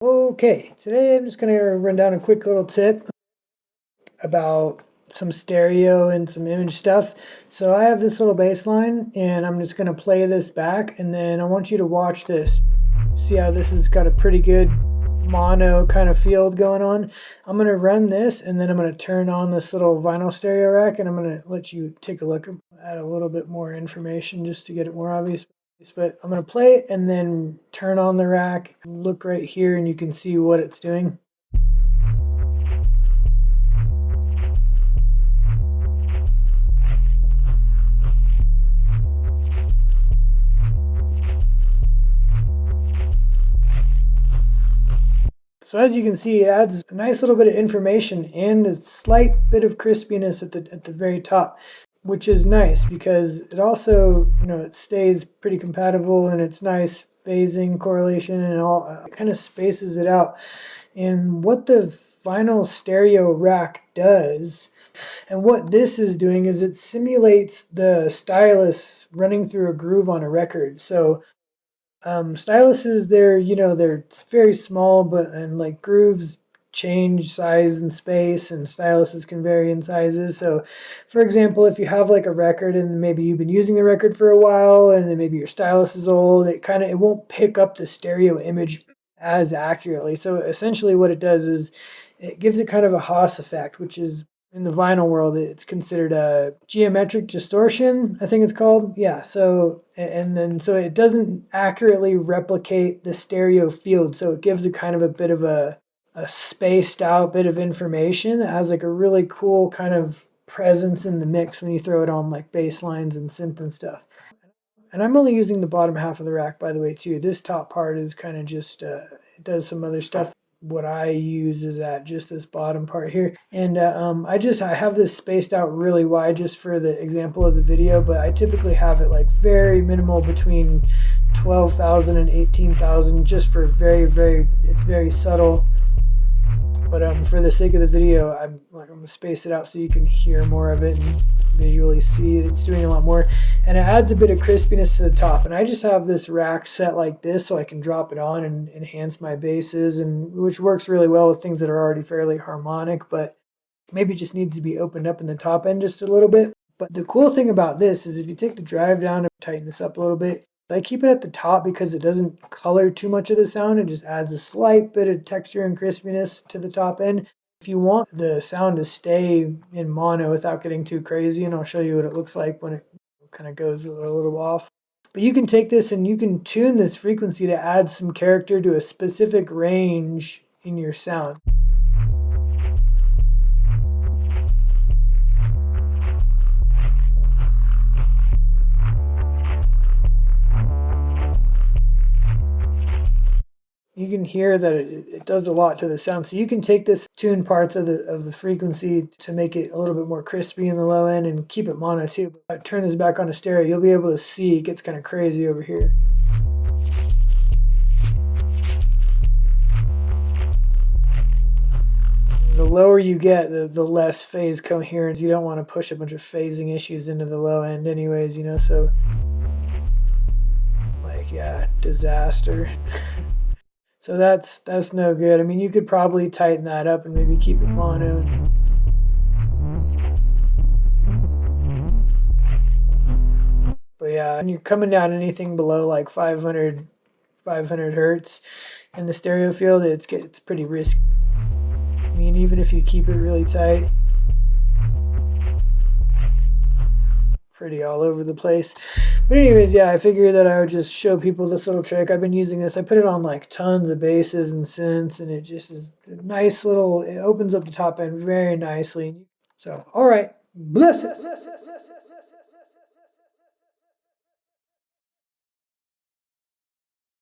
Okay, today I'm just going to run down a quick little tip about some stereo and some image stuff. So I have this little bass line and I'm just going to play this back, and then I want you to watch this. See how this has got a pretty good mono kind of field going on. I'm going to run this and then I'm going to turn on this little vinyl stereo rack, and I'm going to let you take a look, add a little bit more information just to get it more obvious. But I'm going to play it and then turn on the rack, look right here, and you can see what it's doing. So as you can see, it adds a nice little bit of information and a slight bit of crispiness at the very top, which is nice because it also, it stays pretty compatible, and it's nice phasing, correlation, and all kind of spaces it out. And what the vinyl stereo rack does, and what this is doing, is it simulates the stylus running through a groove on a record. So styluses, they're very small, and like grooves change size and space, and styluses can vary in sizes. So for example, if you have like a record and maybe you've been using the record for a while and then maybe your stylus is old, it won't pick up the stereo image as accurately. So essentially what it does is it gives it kind of a Haas effect, which is, in the vinyl world, it's considered a geometric distortion, I think it's called. Yeah, so it doesn't accurately replicate the stereo field, so it gives it kind of a bit of a spaced out bit of information that has like a really cool kind of presence in the mix when you throw it on like bass lines and synth and stuff. And I'm only using the bottom half of the rack, by the way, too. This top part is kind of just, it does some other stuff. What I use is at just this bottom part here. And I have this spaced out really wide just for the example of the video, but I typically have it like very minimal, between 12,000 and 18,000, just for it's very subtle. But for the sake of the video, I'm going to space it out so you can hear more of it and visually see it. It's doing a lot more, and it adds a bit of crispiness to the top. And I just have this rack set like this so I can drop it on and enhance my basses, and which works really well with things that are already fairly harmonic, but maybe just needs to be opened up in the top end just a little bit. But the cool thing about this is if you take the drive down and tighten this up a little bit, I keep it at the top because it doesn't color too much of the sound. It just adds a slight bit of texture and crispiness to the top end. If you want the sound to stay in mono without getting too crazy, and I'll show you what it looks like when it kind of goes a little off. But you can take this and you can tune this frequency to add some character to a specific range in your sound. You can hear that it does a lot to the sound. So you can take this, tune parts of the frequency to make it a little bit more crispy in the low end and keep it mono too. But I turn this back on to stereo, you'll be able to see it gets kind of crazy over here. The lower you get, the less phase coherence. You don't want to push a bunch of phasing issues into the low end anyways, so like, yeah, disaster. So that's no good. I mean, you could probably tighten that up and maybe keep it mono. But yeah, when you're coming down anything below like 500 hertz in the stereo field, it's pretty risky. I mean, even if you keep it really tight, pretty all over the place. But anyways, yeah, I figured that I would just show people this little trick. I've been using this. I put it on like tons of basses and synths, and it just is a nice little, it opens up the top end very nicely. So, all right, bless it.